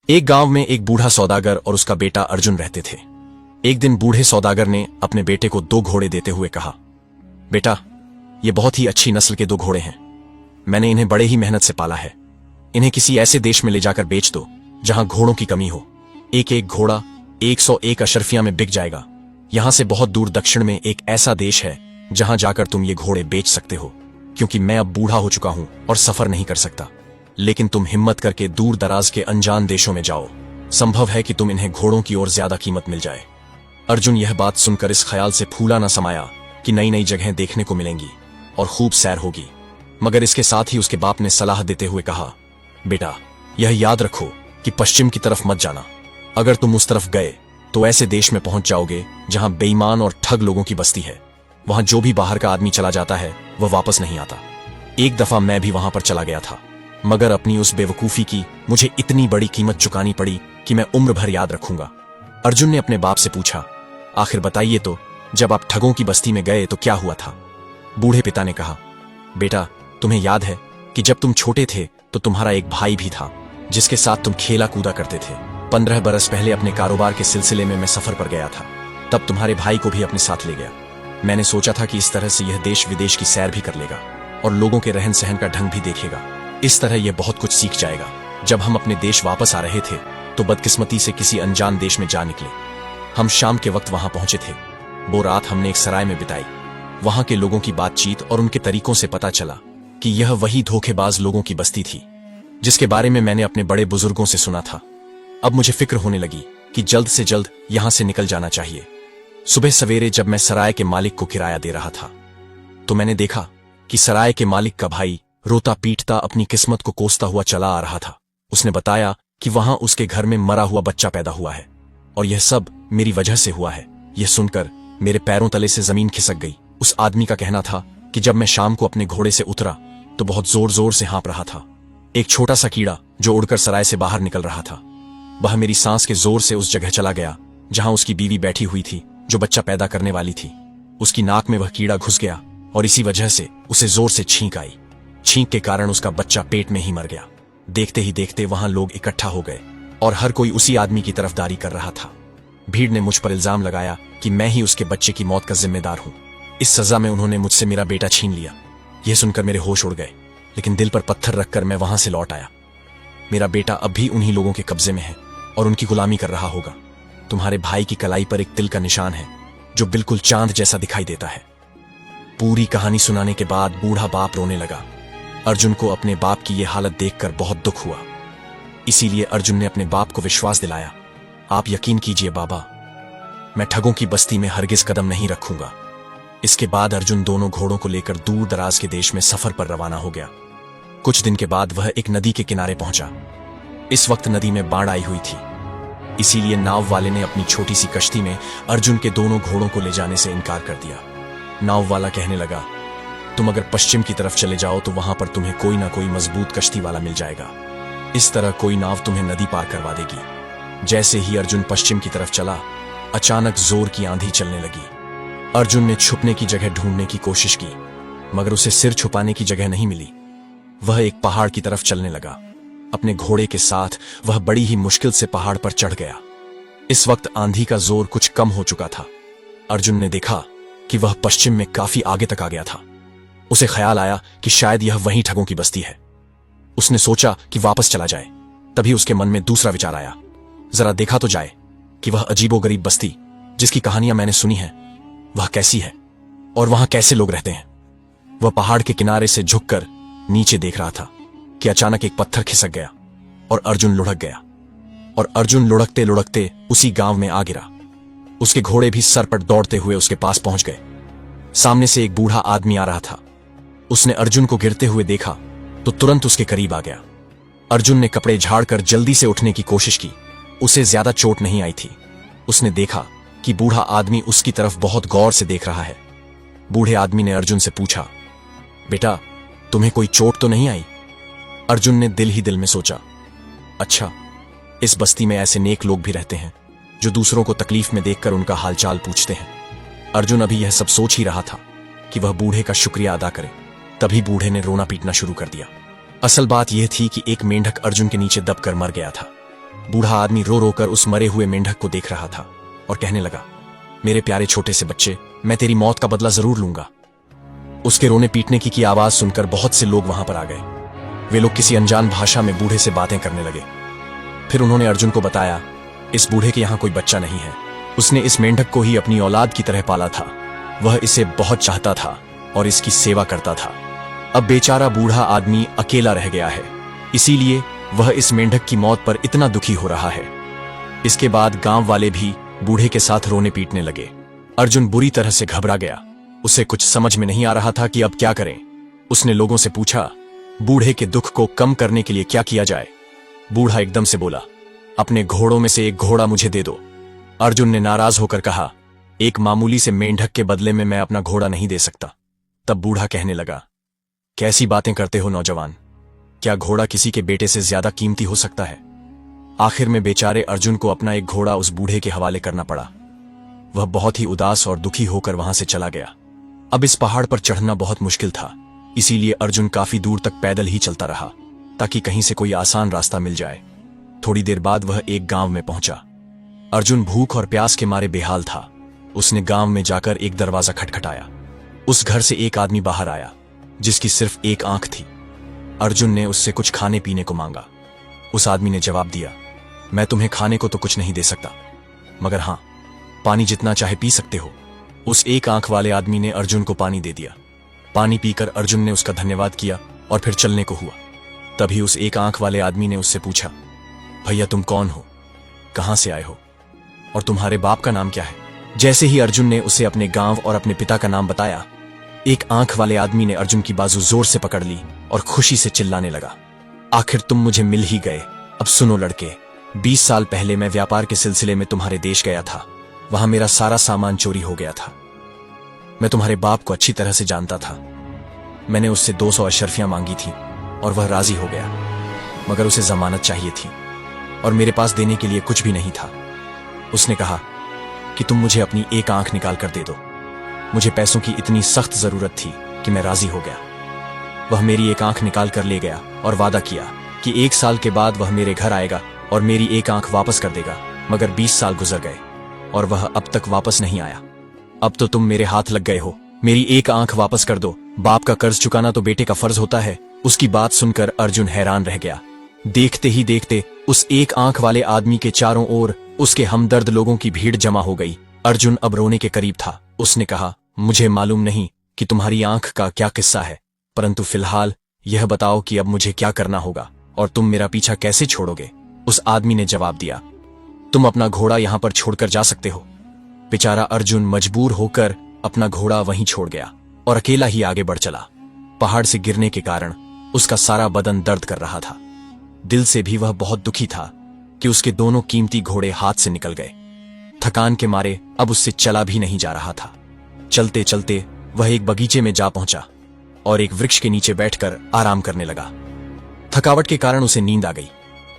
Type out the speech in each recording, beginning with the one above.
एक गांव में एक बूढ़ा सौदागर और उसका बेटा अर्जुन रहते थे। एक दिन बूढ़े सौदागर ने अपने बेटे को 2 घोड़े देते हुए कहा, बेटा, ये बहुत ही अच्छी नस्ल के 2 घोड़े हैं। मैंने इन्हें बड़े ही मेहनत से पाला है। इन्हें किसी ऐसे देश में ले जाकर बेच दो जहां घोड़ों की कमी हो। एक एक घोड़ा 101 अशरफिया में बिक जाएगा। यहां से बहुत दूर दक्षिण में एक ऐसा देश है जहां जाकर तुम ये घोड़े बेच सकते हो, क्योंकि मैं अब बूढ़ा हो चुका हूं और सफर नहीं कर सकता। लेकिन तुम हिम्मत करके दूर दराज के अनजान देशों में जाओ। संभव है कि तुम इन्हें घोड़ों की ओर ज्यादा कीमत मिल जाए। अर्जुन यह बात सुनकर इस ख्याल से फूला न समाया कि नई नई जगहें देखने को मिलेंगी और खूब सैर होगी। मगर इसके साथ ही उसके बाप ने सलाह देते हुए कहा, बेटा, यह याद रखो कि पश्चिम की तरफ मत जाना। अगर तुम उस तरफ गए तो ऐसे देश में पहुंच जाओगे जहां बेईमान और ठग लोगों की बस्ती है। वहां जो भी बाहर का आदमी चला जाता है वह वापस नहीं आता। एक दफा मैं भी वहां पर चला गया था, मगर अपनी उस बेवकूफी की मुझे इतनी बड़ी कीमत चुकानी पड़ी कि मैं उम्र भर याद रखूंगा। अर्जुन ने अपने बाप से पूछा, आखिर बताइए तो, जब आप ठगों की बस्ती में गए तो क्या हुआ था? बूढ़े पिता ने कहा, बेटा, तुम्हें याद है कि जब तुम छोटे थे तो तुम्हारा एक भाई भी था जिसके साथ तुम खेला कूदा करते थे। 15 बरस पहले अपने कारोबार के सिलसिले में मैं सफर पर गया था। तब तुम्हारे भाई को भी अपने साथ ले गया। मैंने सोचा था कि इस तरह से यह देश विदेश की सैर भी कर लेगा और लोगों के रहन सहन का ढंग भी देखेगा। इस तरह यह बहुत कुछ सीख जाएगा। जब हम अपने देश वापस आ रहे थे तो बदकिस्मती से किसी अनजान देश में जा निकले। हम शाम के वक्त वहां पहुंचे थे। वो रात हमने एक सराय में बिताई। वहां के लोगों की बातचीत और उनके तरीकों से पता चला कि यह वही धोखेबाज लोगों की बस्ती थी जिसके बारे में मैंने अपने बड़े बुजुर्गों से सुना था। अब मुझे फिक्र होने लगी कि जल्द से जल्द यहां से निकल जाना चाहिए। सुबह सवेरे जब मैं सराय के मालिक को किराया दे रहा था तो मैंने देखा कि सराय के मालिक का भाई रोता पीटता अपनी किस्मत को कोसता हुआ चला आ रहा था। उसने बताया कि वहां उसके घर में मरा हुआ बच्चा पैदा हुआ है और यह सब मेरी वजह से हुआ है। यह सुनकर मेरे पैरों तले से जमीन खिसक गई। उस आदमी का कहना था कि जब मैं शाम को अपने घोड़े से उतरा तो बहुत जोर जोर से हाँफ रहा था। एक छोटा सा कीड़ा जो उड़कर सराय से बाहर निकल रहा था, वह मेरी सांस के जोर से उस जगह चला गया जहां उसकी बीवी बैठी हुई थी जो बच्चा पैदा करने वाली थी। उसकी नाक में वह कीड़ा घुस गया और इसी वजह से उसे जोर से छींक आई। छींक के कारण उसका बच्चा पेट में ही मर गया। देखते ही देखते वहां लोग इकट्ठा हो गए और हर कोई उसी आदमी की तरफदारी कर रहा था। भीड़ ने मुझ पर इल्जाम लगाया कि मैं ही उसके बच्चे की मौत का जिम्मेदार हूं। इस सजा में उन्होंने मुझसे मेरा बेटा छीन लिया। यह सुनकर मेरे होश उड़ गए, लेकिन दिल पर पत्थर रखकर मैं वहां से लौट आया। मेरा बेटा अब भी उन्हीं लोगों के कब्जे में है और उनकी गुलामी कर रहा होगा। तुम्हारे भाई की कलाई पर एक तिल का निशान है जो बिल्कुल चांद जैसा दिखाई देता है। पूरी कहानी सुनाने के बाद बूढ़ा बाप रोने लगा। अर्जुन को अपने बाप की यह हालत देखकर बहुत दुख हुआ। इसीलिए अर्जुन ने अपने बाप को विश्वास दिलाया, आप यकीन कीजिए बाबा, मैं ठगों की बस्ती में हरगिज कदम नहीं रखूंगा। इसके बाद अर्जुन दोनों घोड़ों को लेकर दूर दराज के देश में सफर पर रवाना हो गया। कुछ दिन के बाद वह एक नदी के किनारे पहुंचा। इस वक्त नदी में बाढ़ आई हुई थी, इसीलिए नाव वाले ने अपनी छोटी सी कश्ती में अर्जुन के दोनों घोड़ों को ले जाने से इनकार कर दिया। नाव वाला कहने लगा, तुम अगर पश्चिम की तरफ चले जाओ तो वहां पर तुम्हें कोई ना कोई मजबूत कश्ती वाला मिल जाएगा। इस तरह कोई नाव तुम्हें नदी पार करवा देगी। जैसे ही अर्जुन पश्चिम की तरफ चला, अचानक जोर की आंधी चलने लगी। अर्जुन ने छुपने की जगह ढूंढने की कोशिश की, मगर उसे सिर छुपाने की जगह नहीं मिली। वह एक पहाड़ की तरफ चलने लगा। अपने घोड़े के साथ वह बड़ी ही मुश्किल से पहाड़ पर चढ़ गया। इस वक्त आंधी का जोर कुछ कम हो चुका था। अर्जुन ने देखा कि वह पश्चिम में काफी आगे तक आ गया था। उसे ख्याल आया कि शायद यह वही ठगों की बस्ती है। उसने सोचा कि वापस चला जाए। तभी उसके मन में दूसरा विचार आया, जरा देखा तो जाए कि वह अजीबोगरीब बस्ती जिसकी कहानियां मैंने सुनी हैं वह कैसी है और वहां कैसे लोग रहते हैं। वह पहाड़ के किनारे से झुककर नीचे देख रहा था कि अचानक एक पत्थर खिसक गया और अर्जुन लुढ़क गया। और अर्जुन लुढ़कते लुढ़कते उसी गांव में आ गिरा। उसके घोड़े भी सरपट दौड़ते हुए उसके पास पहुंच गए। सामने से एक बूढ़ा आदमी आ रहा था। उसने अर्जुन को गिरते हुए देखा तो तुरंत उसके करीब आ गया। अर्जुन ने कपड़े झाड़कर जल्दी से उठने की कोशिश की। उसे ज्यादा चोट नहीं आई थी। उसने देखा कि बूढ़ा आदमी उसकी तरफ बहुत गौर से देख रहा है। बूढ़े आदमी ने अर्जुन से पूछा, बेटा, तुम्हें कोई चोट तो नहीं आई? अर्जुन ने दिल ही दिल में सोचा, अच्छा, इस बस्ती में ऐसे नेक लोग भी रहते हैं जो दूसरों को तकलीफ में देखकर उनका हालचाल पूछते हैं। अर्जुन अभी यह सब सोच ही रहा था कि वह बूढ़े का शुक्रिया अदा करे। तभी बूढ़े ने रोना पीटना शुरू कर दिया। असल बात यह थी कि एक मेंढक अर्जुन के नीचे दबकर मर गया था। बूढ़ा आदमी रो रो कर उस मरे हुए मेंढक को देख रहा था और कहने लगा, मेरे प्यारे छोटे से बच्चे, मैं तेरी मौत का बदला जरूर लूंगा। उसके रोने पीटने की आवाज सुनकर बहुत से लोग वहां पर आ गए। वे लोग किसी अनजान भाषा में बूढ़े से बातें करने लगे। फिर उन्होंने अर्जुन को बताया, इस बूढ़े के यहां कोई बच्चा नहीं है। उसने इस मेंढक को ही अपनी औलाद की तरह पाला था। वह इसे बहुत चाहता था और इसकी सेवा करता था। अब बेचारा बूढ़ा आदमी अकेला रह गया है, इसीलिए वह इस मेंढक की मौत पर इतना दुखी हो रहा है। इसके बाद गांव वाले भी बूढ़े के साथ रोने पीटने लगे। अर्जुन बुरी तरह से घबरा गया। उसे कुछ समझ में नहीं आ रहा था कि अब क्या करें। उसने लोगों से पूछा, बूढ़े के दुख को कम करने के लिए क्या किया जाए? बूढ़ा एकदम से बोला, अपने घोड़ों में से एक घोड़ा मुझे दे दो। अर्जुन ने नाराज होकर कहा, एक मामूली से मेंढक के बदले में मैं अपना घोड़ा नहीं दे सकता। तब बूढ़ा कहने लगा, कैसी बातें करते हो नौजवान, क्या घोड़ा किसी के बेटे से ज्यादा कीमती हो सकता है? आखिर में बेचारे अर्जुन को अपना एक घोड़ा उस बूढ़े के हवाले करना पड़ा। वह बहुत ही उदास और दुखी होकर वहां से चला गया। अब इस पहाड़ पर चढ़ना बहुत मुश्किल था, इसीलिए अर्जुन काफी दूर तक पैदल ही चलता रहा ताकि कहीं से कोई आसान रास्ता मिल जाए। थोड़ी देर बाद वह एक गांव में पहुंचा। अर्जुन भूख और प्यास के मारे बेहाल था। उसने गांव में जाकर एक दरवाजा खटखटाया। उस घर से एक आदमी बाहर आया जिसकी सिर्फ एक आंख थी। अर्जुन ने उससे कुछ खाने पीने को मांगा। उस आदमी ने जवाब दिया, मैं तुम्हें खाने को तो कुछ नहीं दे सकता, मगर हां, पानी जितना चाहे पी सकते हो। उस एक आंख वाले आदमी ने अर्जुन को पानी दे दिया। पानी पीकर अर्जुन ने उसका धन्यवाद किया और फिर चलने को हुआ। तभी उस एक आंख वाले आदमी ने उससे पूछा, भैया तुम कौन हो, कहां से आए हो और तुम्हारे बाप का नाम क्या है? जैसे ही अर्जुन ने उसे अपने गांव और अपने पिता का नाम बताया, एक आंख वाले आदमी ने अर्जुन की बाजू जोर से पकड़ ली और खुशी से चिल्लाने लगा, आखिर तुम मुझे मिल ही गए। अब सुनो लड़के, 20 साल पहले मैं व्यापार के सिलसिले में तुम्हारे देश गया था। वहां मेरा सारा सामान चोरी हो गया था। मैं तुम्हारे बाप को अच्छी तरह से जानता था। मैंने उससे 200 अशर्फियां मांगी थी और वह राजी हो गया, मगर उसे जमानत चाहिए थी और मेरे पास देने के लिए कुछ भी नहीं था। उसने कहा कि तुम मुझे अपनी एक आंख निकाल कर दे दो। मुझे पैसों की इतनी सख्त जरूरत थी कि मैं राजी हो गया। वह मेरी एक आंख निकाल कर ले गया और वादा किया कि 1 साल के बाद वह मेरे घर आएगा और मेरी एक आंख वापस कर देगा। मगर 20 साल गुजर गए और वह अब तक वापस नहीं आया। अब तो तुम मेरे हाथ लग गए हो, मेरी एक आंख वापस कर दो। बाप का कर्ज चुकाना तो बेटे का फर्ज होता है। उसकी बात सुनकर अर्जुन हैरान रह गया। देखते ही देखते उस एक आंख वाले आदमी के चारों ओर उसके हमदर्द लोगों की भीड़ जमा हो गई। अर्जुन अब रोने के करीब था। उसने कहा, मुझे मालूम नहीं कि तुम्हारी आंख का क्या किस्सा है, परंतु फिलहाल यह बताओ कि अब मुझे क्या करना होगा और तुम मेरा पीछा कैसे छोड़ोगे? उस आदमी ने जवाब दिया, तुम अपना घोड़ा यहां पर छोड़कर जा सकते हो। बेचारा अर्जुन मजबूर होकर अपना घोड़ा वहीं छोड़ गया और अकेला ही आगे बढ़ चला। पहाड़ से गिरने के कारण उसका सारा बदन दर्द कर रहा था। दिल से भी वह बहुत दुखी था कि उसके दोनों कीमती घोड़े हाथ से निकल गए। थकान के मारे अब उससे चला भी नहीं जा रहा था। चलते चलते वह एक बगीचे में जा पहुंचा और एक वृक्ष के नीचे बैठकर आराम करने लगा। थकावट के कारण उसे नींद आ गई।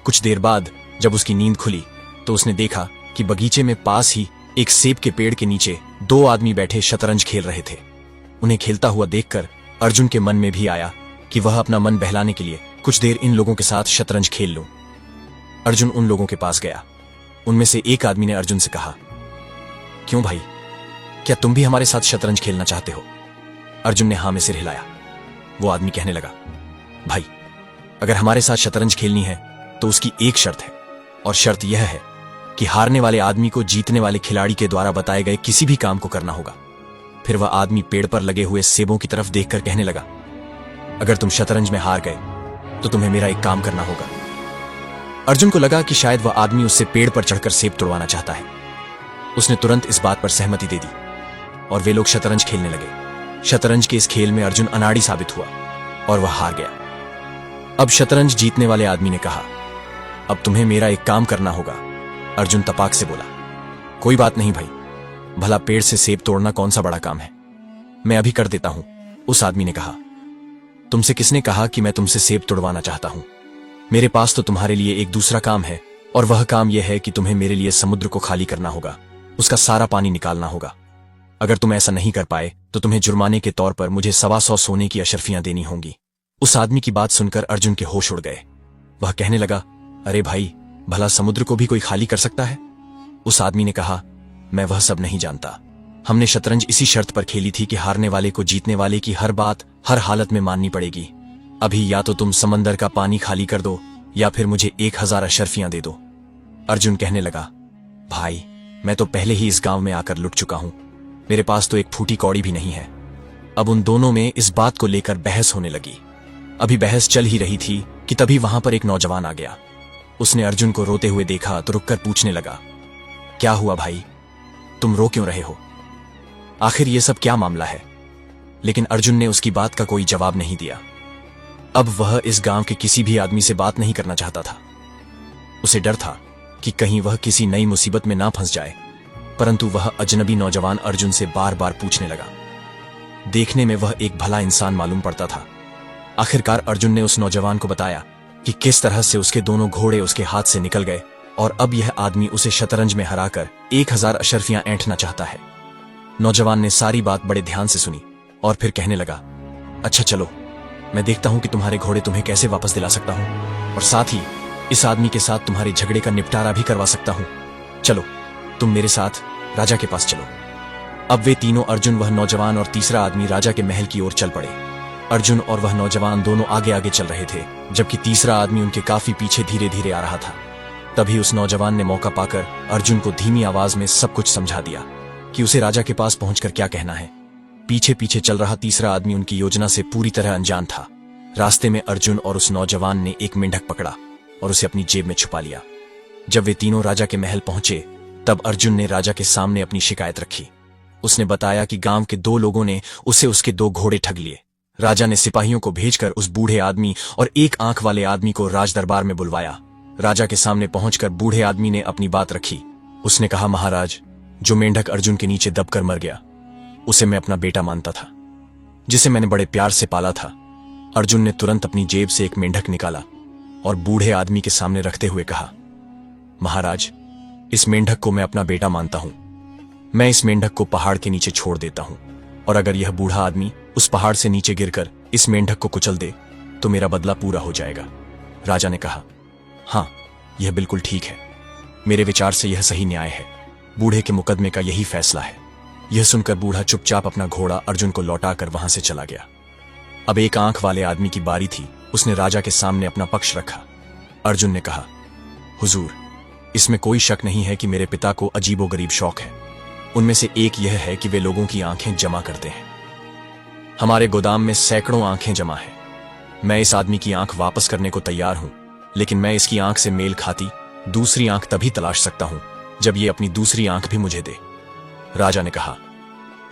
कुछ देर बाद जब उसकी नींद खुली तो उसने देखा कि बगीचे में पास ही एक सेब के पेड़ के नीचे 2 आदमी बैठे शतरंज खेल रहे थे। उन्हें खेलता हुआ देखकर अर्जुन के मन में भी आया कि वह अपना मन बहलाने के लिए कुछ देर इन लोगों के साथ शतरंज खेल लूं। अर्जुन उन लोगों के पास गया। उनमें से एक आदमी ने अर्जुन से कहा, क्यों भाई, क्या तुम भी हमारे साथ शतरंज खेलना चाहते हो? अर्जुन ने हां में सिर हिलाया। वो आदमी कहने लगा, भाई, अगर हमारे साथ शतरंज खेलनी है तो उसकी एक शर्त है, और शर्त यह है कि हारने वाले आदमी को जीतने वाले खिलाड़ी के द्वारा बताए गए किसी भी काम को करना होगा। फिर वह आदमी पेड़ पर लगे हुए सेबों की तरफ देखकर कहने लगा, अगर तुम शतरंज में हार गए तो तुम्हें मेरा एक काम करना होगा। अर्जुन को लगा कि शायद वह आदमी उससे पेड़ पर चढ़कर सेब तोड़वाना चाहता है। उसने तुरंत इस बात पर सहमति दे दी और वे लोग शतरंज खेलने लगे। शतरंज के इस खेल में अर्जुन अनाड़ी साबित हुआ और वह हार गया। अब शतरंज जीतने वाले आदमी ने कहा, अब तुम्हें मेरा एक काम करना होगा। अर्जुन तपाक से बोला, कोई बात नहीं भाई, भला पेड़ से सेब तोड़ना कौन सा बड़ा काम है, मैं अभी कर देता हूं। उस आदमी ने कहा, तुमसे किसने कहा कि मैं तुमसे सेब तोड़वाना चाहता हूं? मेरे पास तो तुम्हारे लिए एक दूसरा काम है, और वह काम यह है कि तुम्हें मेरे लिए समुद्र को खाली करना होगा, उसका सारा पानी निकालना होगा। अगर तुम ऐसा नहीं कर पाए तो तुम्हें जुर्माने के तौर पर मुझे 125 सोने की अशर्फियां देनी होंगी। उस आदमी की बात सुनकर अर्जुन के होश उड़ गए। वह कहने लगा, अरे भाई, भला समुद्र को भी कोई खाली कर सकता है? उस आदमी ने कहा, मैं वह सब नहीं जानता। हमने शतरंज इसी शर्त पर खेली थी कि हारने वाले को जीतने वाले की हर बात हर हालत में माननी पड़ेगी। अभी या तो तुम समंदर का पानी खाली कर दो या फिर मुझे 1000 अशर्फियां दे दो। अर्जुन कहने लगा, भाई मैं तो पहले ही इस गांव में आकर लुट चुका हूं, मेरे पास तो एक फूटी कौड़ी भी नहीं है। अब उन दोनों में इस बात को लेकर बहस होने लगी। अभी बहस चल ही रही थी कि तभी वहां पर एक नौजवान आ गया। उसने अर्जुन को रोते हुए देखा तो रुककर पूछने लगा, क्या हुआ भाई, तुम रो क्यों रहे हो? आखिर ये सब क्या मामला है? लेकिन अर्जुन ने उसकी बात का कोई जवाब नहीं दिया। अब वह इस गांव के किसी भी आदमी से बात नहीं करना चाहता था। उसे डर था कि कहीं वह किसी नई मुसीबत में ना फंस जाए, परंतु वह अजनबी नौजवान अर्जुन से बार बार पूछने लगा। देखने में वह एक भला इंसान मालूम पड़ता था। आखिरकार अर्जुन ने उस नौजवान को बताया कि किस तरह से उसके दोनों घोड़े उसके हाथ से निकल गए और अब यह आदमी उसे शतरंज में हराकर 1000 अशर्फियां ऐंठना चाहता है। नौजवान ने सारी बात बड़े ध्यान से सुनी और फिर कहने लगा, अच्छा चलो, मैं देखता हूं कि तुम्हारे घोड़े तुम्हें कैसे वापस दिला सकता हूं और साथ ही इस आदमी के साथ तुम्हारे झगड़े का निपटारा भी करवा सकता हूं। चलो तुम मेरे साथ राजा के पास चलो। अब वे तीनों, अर्जुन, वह नौजवान और तीसरा आदमी, राजा के महल की ओर चल पड़े। अर्जुन और वह नौजवान दोनों आगे आगे चल रहे थे, जबकि तीसरा आदमी उनके काफी पीछे धीरे धीरे आ रहा था। तभी उस नौजवान ने मौका पाकर अर्जुन को धीमी आवाज में सब कुछ समझा दिया कि उसे राजा के पास पहुंचकर क्या कहना है। पीछे पीछे चल रहा तीसरा आदमी उनकी योजना से पूरी तरह अनजान था। रास्ते में अर्जुन और उस नौजवान ने एक मेंढक पकड़ा और उसे अपनी जेब में छुपा लिया। जब वे तीनों राजा के महल पहुंचे तब अर्जुन ने राजा के सामने अपनी शिकायत रखी। उसने बताया कि गांव के 2 लोगों ने उसे उसके 2 घोड़े ठग लिए। राजा ने सिपाहियों को भेजकर उस बूढ़े आदमी और एक आंख वाले आदमी को राज दरबार में बुलवाया। राजा के सामने पहुंचकर बूढ़े आदमी ने अपनी बात रखी। उसने कहा, महाराज, जो मेंढक अर्जुन के नीचे दबकर मर गया उसे मैं अपना बेटा मानता था, जिसे मैंने बड़े प्यार से पाला था। अर्जुन ने तुरंत अपनी जेब से एक मेंढक निकाला और बूढ़े आदमी के सामने रखते हुए कहा, महाराज, इस मेंढक को मैं अपना बेटा मानता हूं। मैं इस मेंढक को पहाड़ के नीचे छोड़ देता हूं और अगर यह बूढ़ा आदमी उस पहाड़ से नीचे गिरकर इस मेंढक को कुचल दे तो मेरा बदला पूरा हो जाएगा। राजा ने कहा, हां, यह बिल्कुल ठीक है। मेरे विचार से यह सही न्याय है। बूढ़े के मुकदमे का यही फैसला है। यह सुनकर बूढ़ा चुपचाप अपना घोड़ा अर्जुन को लौटाकर वहां से चला गया। अब एक आंख वाले आदमी की बारी थी। उसने राजा के सामने अपना पक्ष रखा। अर्जुन ने कहा, हुजूर, इसमें कोई शक नहीं है कि मेरे पिता को अजीबोगरीब शौक है। उनमें से एक यह है कि वे लोगों की आंखें जमा करते हैं। हमारे गोदाम में सैकड़ों आंखें जमा हैं। मैं इस आदमी की आंख वापस करने को तैयार हूं, लेकिन मैं इसकी आंख से मेल खाती दूसरी आंख तभी तलाश सकता हूं जब ये अपनी दूसरी आंख भी मुझे दे। राजा ने कहा,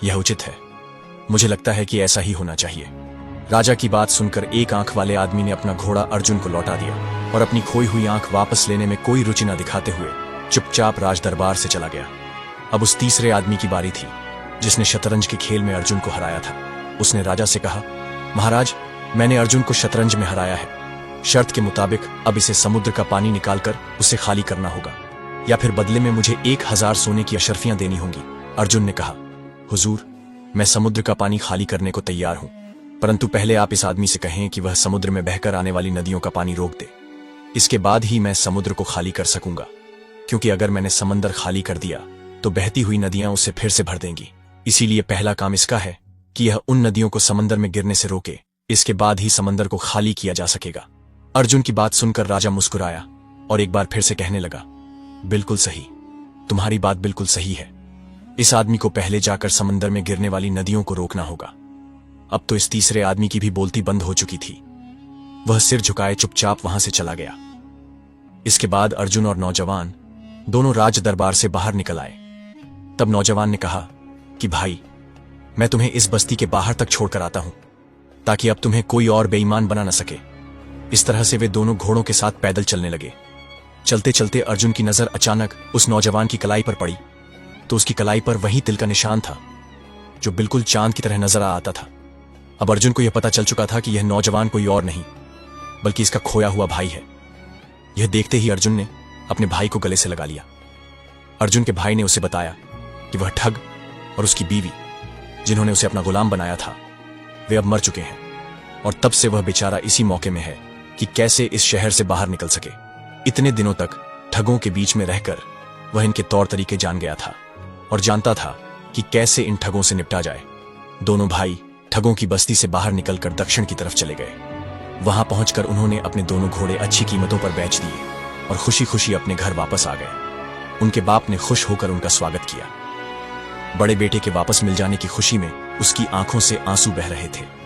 यह उचित है। मुझे लगता है कि ऐसा ही होना चाहिए। राजा की बात सुनकर एक आंख वाले आदमी ने अपना घोड़ा अर्जुन को लौटा दिया और अपनी खोई हुई आंख वापस लेने में कोई रुचि न दिखाते हुए चुपचाप राज दरबार से चला गया। अब उस तीसरे आदमी की बारी थी, जिसने शतरंज के खेल में अर्जुन को हराया था। उसने राजा से कहा, महाराज, मैंने अर्जुन को शतरंज में हराया है। शर्त के मुताबिक अब इसे समुद्र का पानी निकालकर उसे खाली करना होगा या फिर बदले में मुझे 1000 सोने की अशर्फियां देनी होंगी। अर्जुन ने कहा, हुजूर, मैं समुद्र का पानी खाली करने को तैयार हूं, परंतु पहले आप इस आदमी से कहें कि वह समुद्र में बहकर आने वाली नदियों का पानी रोक दे। इसके बाद ही मैं समुद्र को खाली कर सकूंगा, क्योंकि अगर मैंने समंदर खाली कर दिया तो बहती हुई नदियां उसे फिर से भर देंगी। इसीलिए पहला काम इसका है कि यह उन नदियों को समंदर में गिरने से रोके। इसके बाद ही समंदर को खाली किया जा सकेगा। अर्जुन की बात सुनकर राजा मुस्कुराया और एक बार फिर से कहने लगा, बिल्कुल सही, तुम्हारी बात बिल्कुल सही है। इस आदमी को पहले जाकर समंदर में गिरने वाली नदियों को रोकना होगा। अब तो इस तीसरे आदमी की भी बोलती बंद हो चुकी थी। वह सिर झुकाए चुपचाप वहां से चला गया। इसके बाद अर्जुन और नौजवान दोनों राज दरबार से बाहर निकल आए। तब नौजवान ने कहा कि भाई, मैं तुम्हें इस बस्ती के बाहर तक छोड़कर आता हूं, ताकि अब तुम्हें कोई और बेईमान बना न सके। इस तरह से वे दोनों घोड़ों के साथ पैदल चलने लगे। चलते चलते अर्जुन की नजर अचानक उस नौजवान की कलाई पर पड़ी, तो उसकी कलाई पर वही तिल का निशान था जो बिल्कुल चांद की तरह नजर आता था। अब अर्जुन को यह पता चल चुका था कि यह नौजवान कोई और नहीं बल्कि इसका खोया हुआ भाई है। यह देखते ही अर्जुन ने अपने भाई को गले से लगा लिया। अर्जुन के भाई ने उसे बताया कि वह ठग और उसकी बीवी, जिन्होंने उसे अपना गुलाम बनाया था, वे अब मर चुके हैं और तब से वह बेचारा इसी मौके में है कि कैसे इस शहर से बाहर निकल सके। इतने दिनों तक ठगों के बीच में रहकर वह इनके तौर तरीके जान गया था और जानता था कि कैसे इन ठगों से निपटा जाए। दोनों भाई ठगों की बस्ती से बाहर निकलकर दक्षिण की तरफ चले गए। वहां पहुंचकर उन्होंने अपने दोनों घोड़े अच्छी कीमतों पर बेच दिए और खुशी खुशी अपने घर वापस आ गए। उनके बाप ने खुश होकर उनका स्वागत किया। बड़े बेटे के वापस मिल जाने की खुशी में उसकी आंखों से आंसू बह रहे थे।